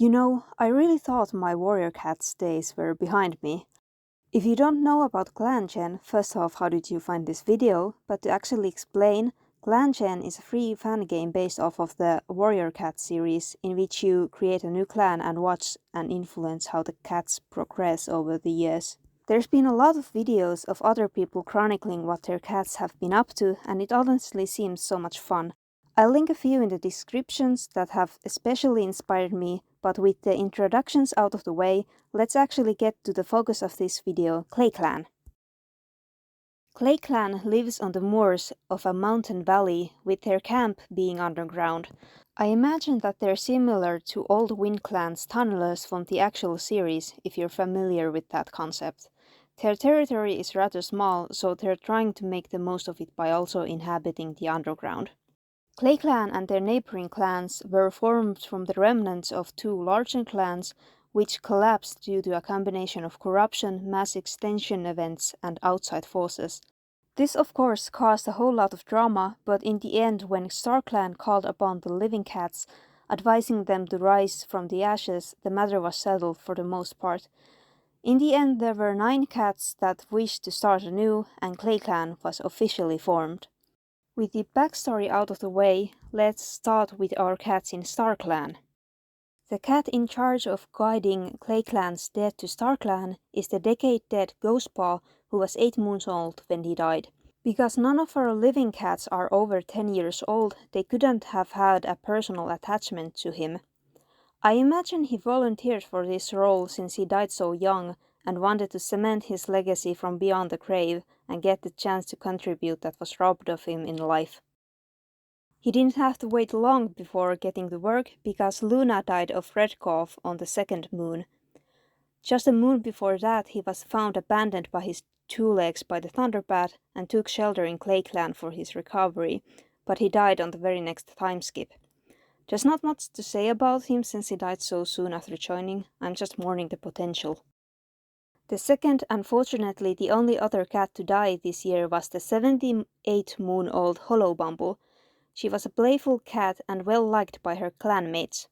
You know, I really thought my warrior cats days were behind me. If you don't know about ClanGen, first off, how did you find this video? But to actually explain, ClanGen is a free fan game based off of the Warrior Cat series, in which you create a new clan and watch and influence how the cats progress over the years. There's been a lot of videos of other people chronicling what their cats have been up to, and it honestly seems so much fun. I'll link a few in the descriptions that have especially inspired me, but with the introductions out of the way, let's actually get to the focus of this video, ClayClan. ClayClan lives on the moors of a mountain valley, with their camp being underground. I imagine that they're similar to old WindClan's tunnelers from the actual series, if you're familiar with that concept. Their territory is rather small, so they're trying to make the most of it by also inhabiting the underground. ClayClan and their neighboring clans were formed from the remnants of two larger clans, which collapsed due to a combination of corruption, mass extinction events, and outside forces. This of course caused a whole lot of drama, but in the end, when Starclan called upon the living cats, advising them to rise from the ashes, the matter was settled for the most part. In the end, there were 9 cats that wished to start anew, and ClayClan was officially formed. With the backstory out of the way, let's start with our cats in Starclan. The cat in charge of guiding ClayClan's dead to Starclan is the decade-dead Ghostpaw, who was 8 moons old when he died. Because none of our living cats are over 10 years old, they couldn't have had a personal attachment to him. I imagine he volunteered for this role since he died so young and wanted to cement his legacy from beyond the grave and get the chance to contribute that was robbed of him in life. He didn't have to wait long before getting to work because Luna died of red cough on the 2nd moon. Just a moon before that, he was found abandoned by his 2 legs by the Thunderbat and took shelter in ClayClan for his recovery, but he died on the very next time skip. There's not much to say about him since he died so soon after joining. I'm just mourning the potential. The second, unfortunately the only other cat to die this year, was the 78-moon-old Hollow Bumble. She was a playful cat and well liked by her clanmates.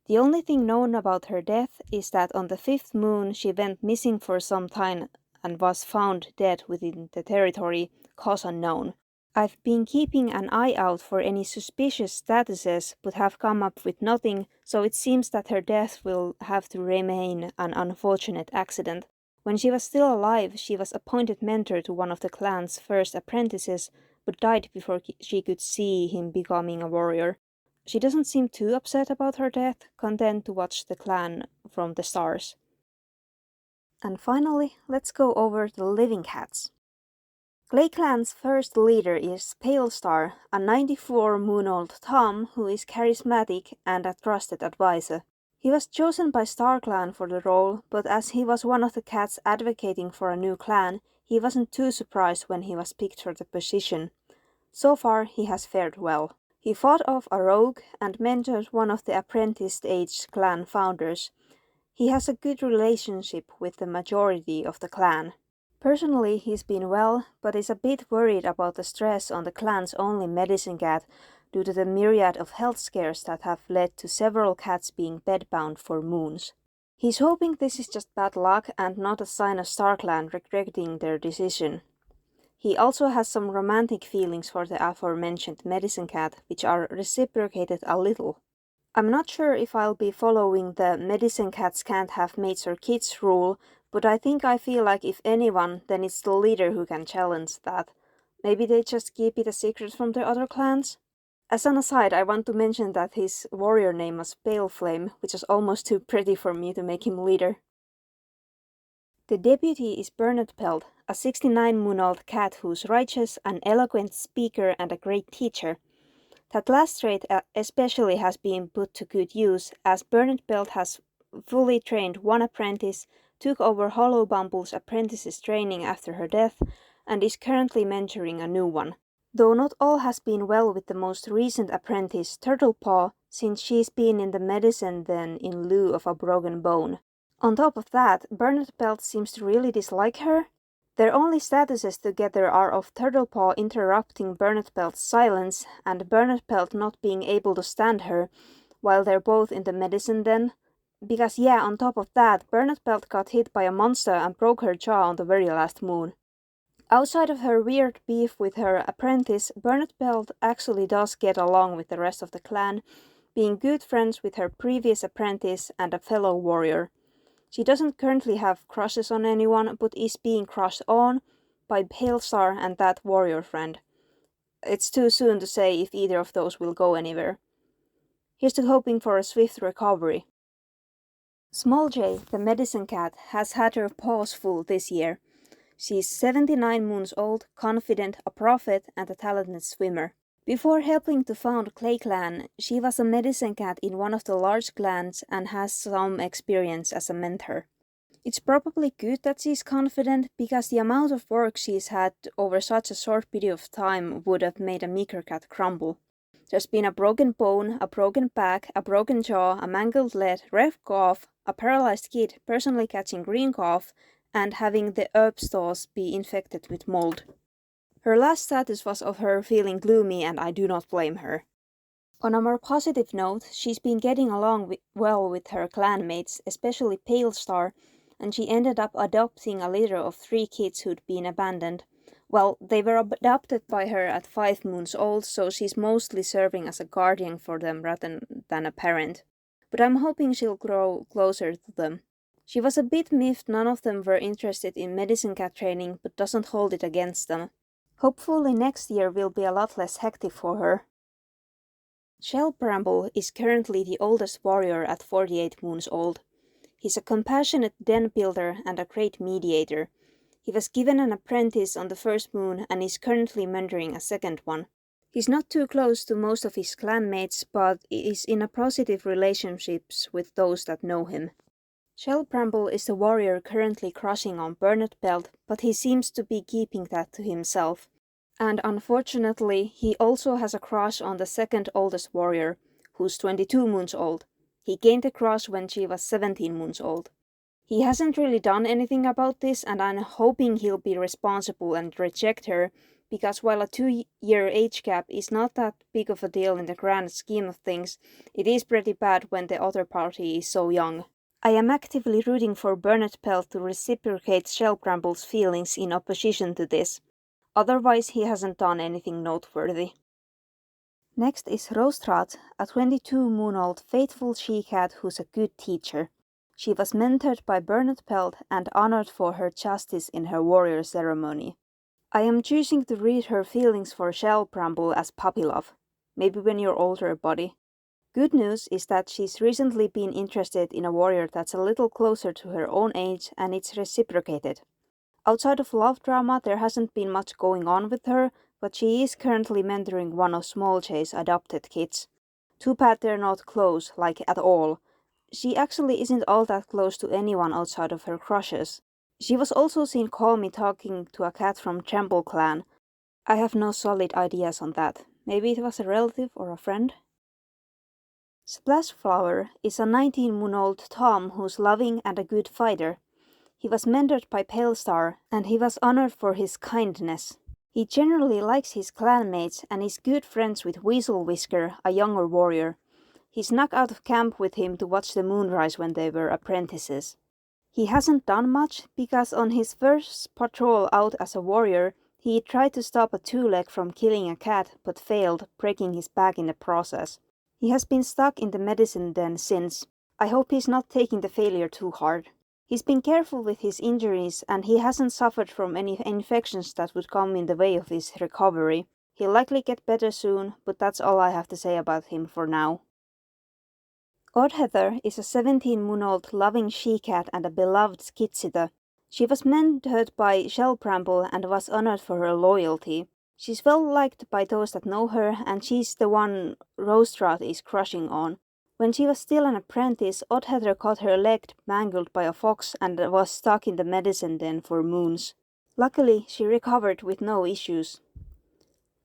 The only thing known about her death is that on the 5th moon she went missing for some time and was found dead within the territory, cause unknown. I've been keeping an eye out for any suspicious statuses but have come up with nothing, so it seems that her death will have to remain an unfortunate accident. When she was still alive, she was appointed mentor to one of the clan's first apprentices, but died before she could see him becoming a warrior. She doesn't seem too upset about her death, content to watch the clan from the stars. And finally, let's go over the living cats. ClayClan's first leader is Palestar, a 94-moon-old Tom who is charismatic and a trusted advisor. He was chosen by Starclan for the role, but as he was one of the cats advocating for a new clan, he wasn't too surprised when he was picked for the position. So far, he has fared well. He fought off a rogue and mentored one of the apprentice-age clan founders. He has a good relationship with the majority of the clan. Personally, he's been well, but is a bit worried about the stress on the clan's only medicine cat due to the myriad of health scares that have led to several cats being bedbound for moons. He's hoping this is just bad luck and not a sign of Starclan regretting their decision. He also has some romantic feelings for the aforementioned medicine cat, which are reciprocated a little. I'm not sure if I'll be following the medicine cats can't have mates or kids rule, but I feel like if anyone, then it's the leader who can challenge that. Maybe they just keep it a secret from their other clans? As an aside, I want to mention that his warrior name was Pale Flame, which is almost too pretty for me to make him leader. The deputy is Bernard Pelt, a 69-moon-old cat who's righteous, an eloquent speaker and a great teacher. That last trait especially has been put to good use, as Bernard Pelt has fully trained one apprentice, took over Hollow Bumble's apprentice's training after her death, and is currently mentoring a new one. Though not all has been well with the most recent apprentice, Turtlepaw, since she's been in the medicine den in lieu of a broken bone. On top of that, Bernard Pelt seems to really dislike her. Their only statuses together are of Turtlepaw interrupting Bernard Pelt's silence and Bernard Pelt not being able to stand her, while they're both in the medicine den. Because yeah, on top of that, Bernard Belt got hit by a monster and broke her jaw on the very last moon. Outside of her weird beef with her apprentice, Bernard Belt actually does get along with the rest of the clan, being good friends with her previous apprentice and a fellow warrior. She doesn't currently have crushes on anyone, but is being crushed on by Palestar and that warrior friend. It's too soon to say if either of those will go anywhere. Here's to hoping for a swift recovery. Small J, the medicine cat, has had her paws full this year. She's 79 moons old, confident, a prophet, and a talented swimmer. Before helping to found ClayClan, she was a medicine cat in one of the large clans and has some experience as a mentor. It's probably good that she's confident, because the amount of work she's had over such a short period of time would have made a meeker cat crumble. There's been a broken bone, a broken back, a broken jaw, a mangled leg, red cough, a paralyzed kid personally catching green cough, and having the herb stores be infected with mold. Her last status was of her feeling gloomy, and I do not blame her. On a more positive note, she's been getting along well with her clanmates, especially Palestar, and she ended up adopting a litter of 3 kids who'd been abandoned. Well, they were adopted by her at 5 moons old, so she's mostly serving as a guardian for them rather than a parent. But I'm hoping she'll grow closer to them. She was a bit miffed none of them were interested in medicine cat training, but doesn't hold it against them. Hopefully next year will be a lot less hectic for her. Shell Bramble is currently the oldest warrior at 48 moons old. He's a compassionate den builder and a great mediator. He was given an apprentice on the first moon and is currently mentoring a second one. He's not too close to most of his clanmates, but is in a positive relationships with those that know him. Shell Bramble is the warrior currently crushing on Bernard Belt, but he seems to be keeping that to himself. And unfortunately, he also has a crush on the second oldest warrior, who's 22 moons old. He gained the crush when she was 17 moons old. He hasn't really done anything about this, and I'm hoping he'll be responsible and reject her, because while a 2-year age gap is not that big of a deal in the grand scheme of things, it is pretty bad when the other party is so young. I am actively rooting for Bernard Belt to reciprocate Shell Bramble's feelings in opposition to this. Otherwise, he hasn't done anything noteworthy. Next is Rostrat, a 22-moon-old faithful she-cat who's a good teacher. She was mentored by Bernard Belt and honored for her justice in her warrior ceremony. I am choosing to read her feelings for Shell Bramble as puppy love. Maybe when you're older, buddy. Good news is that she's recently been interested in a warrior that's a little closer to her own age, and it's reciprocated. Outside of love drama, there hasn't been much going on with her, but she is currently mentoring one of Small J's adopted kids. Too bad they're not close, like at all. She actually isn't all that close to anyone outside of her crushes. She was also seen calmly talking to a cat from TwoClan. I have no solid ideas on that. Maybe it was a relative or a friend? Splashflower is a 19-moon-old Tom who's loving and a good fighter. He was mentored by Palestar, and he was honored for his kindness. He generally likes his clanmates and is good friends with Weasel Whisker, a younger warrior. He snuck out of camp with him to watch the moonrise when they were apprentices. He hasn't done much, because on his first patrol out as a warrior, he tried to stop a 2-leg from killing a cat, but failed, breaking his back in the process. He has been stuck in the medicine den since. I hope he's not taking the failure too hard. He's been careful with his injuries, and he hasn't suffered from any infections that would come in the way of his recovery. He'll likely get better soon, but that's all I have to say about him for now. Oddheather is a 17-moon-old loving she-cat and a beloved kid-sitter. She was mentored by Shell Bramble and was honored for her loyalty. She's well liked by those that know her, and she's the one Rostrat is crushing on. When she was still an apprentice, Oddheather got her leg mangled by a fox and was stuck in the medicine den for moons. Luckily, she recovered with no issues.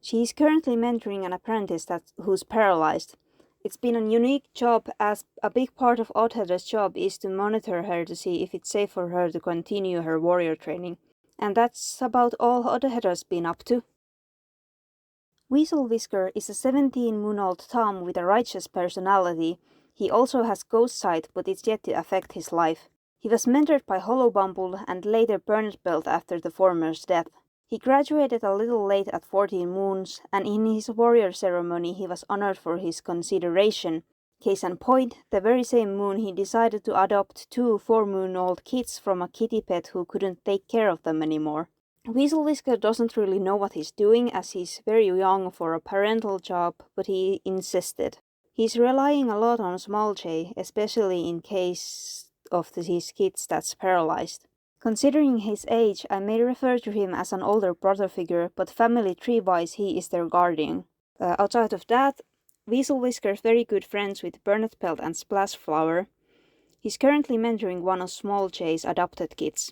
She is currently mentoring an apprentice who's paralyzed. It's been a unique job, as a big part of Oddheather's job is to monitor her to see if it's safe for her to continue her warrior training. And that's about all Oddheather's been up to. Weasel Whisker is a 17-moon-old Tom with a righteous personality. He also has ghost sight, but it's yet to affect his life. He was mentored by Hollow Bumble and later Burnet Belt after the former's death. He graduated a little late at 14 moons, and in his warrior ceremony he was honored for his consideration. Case in point, the very same moon he decided to adopt 2 4-moon-old kids from a kitty pet who couldn't take care of them anymore. Weasel Whisker doesn't really know what he's doing as he's very young for a parental job, but he insisted. He's relying a lot on Small J, especially in case of his kids that's paralyzed. Considering his age, I may refer to him as an older brother figure, but family tree-wise he is their guardian. Outside of that, Weasel Whisker's very good friends with Burnet Pelt and Splashflower. He's currently mentoring one of Small J's adopted kids.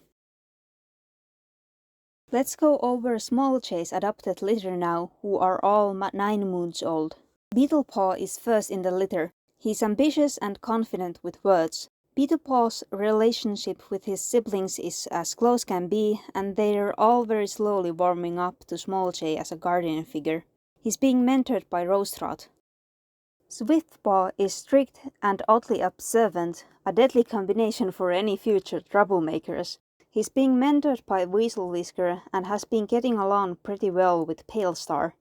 Let's go over Small J's adopted litter now, who are all 9 moons old. Beetlepaw is first in the litter. He's ambitious and confident with words. Beetlepaw's relationship with his siblings is as close can be, and they're all very slowly warming up to Small J as a guardian figure. He's being mentored by Rosetrot. Swiftpaw is strict and oddly observant, a deadly combination for any future troublemakers. He's being mentored by Weasel Whisker and has been getting along pretty well with Pale Star.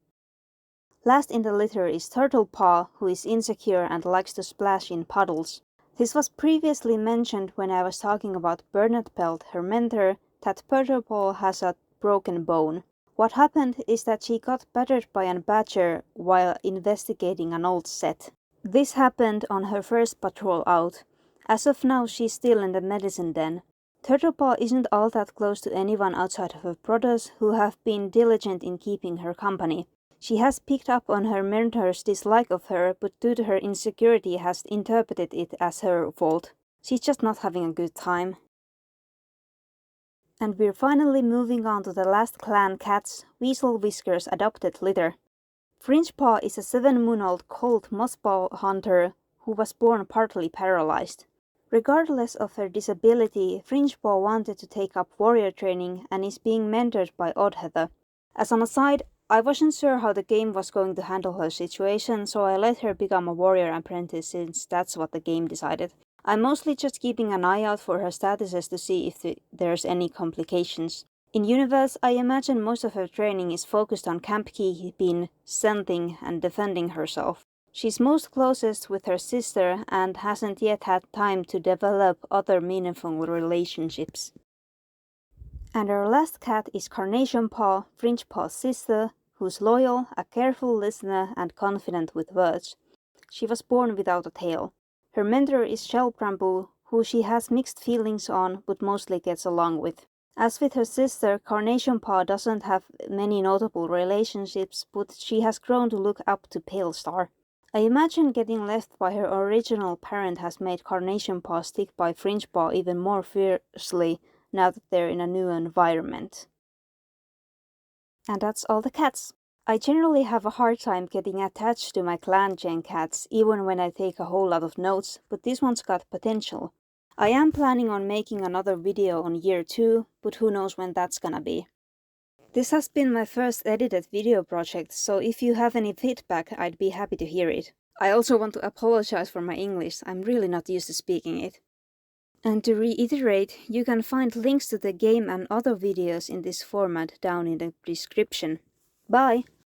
Last in the litter is Turtlepaw, who is insecure and likes to splash in puddles. This was previously mentioned when I was talking about Burnet Pelt, her mentor, that Turtlepaw has a broken bone. What happened is that she got battered by a badger while investigating an old set. This happened on her first patrol out. As of now, she's still in the medicine den. Turtlepaw isn't all that close to anyone outside of her brothers, who have been diligent in keeping her company. She has picked up on her mentor's dislike of her, but due to her insecurity has interpreted it as her fault. She's just not having a good time. And we're finally moving on to the last clan cats, Weasel Whisker's adopted litter. Fringepaw is a 7-moon-old colt mosspaw hunter who was born partly paralyzed. Regardless of her disability, Fringepaw wanted to take up warrior training and is being mentored by Oddheather. As an aside, I wasn't sure how the game was going to handle her situation, so I let her become a warrior apprentice since that's what the game decided. I'm mostly just keeping an eye out for her statuses to see if there's any complications. In universe, I imagine most of her training is focused on camp keeping, scenting, and defending herself. She's most closest with her sister and hasn't yet had time to develop other meaningful relationships. And our last cat is Carnation Paw, Fringepaw's sister, who's loyal, a careful listener, and confident with words. She was born without a tail. Her mentor is Shell Bramble, who she has mixed feelings on but mostly gets along with. As with her sister, Carnation Paw doesn't have many notable relationships, but she has grown to look up to Pale Star. I imagine getting left by her original parent has made Carnation Paw stick by Fringepaw even more fiercely now that they're in a new environment. And that's all the cats. I generally have a hard time getting attached to my ClanGen cats even when I take a whole lot of notes, but this one's got potential. I am planning on making another video on year 2, but who knows when that's gonna be. This has been my first edited video project, so if you have any feedback, I'd be happy to hear it. I also want to apologize for my English, I'm really not used to speaking it. And to reiterate, you can find links to the game and other videos in this format down in the description. Bye!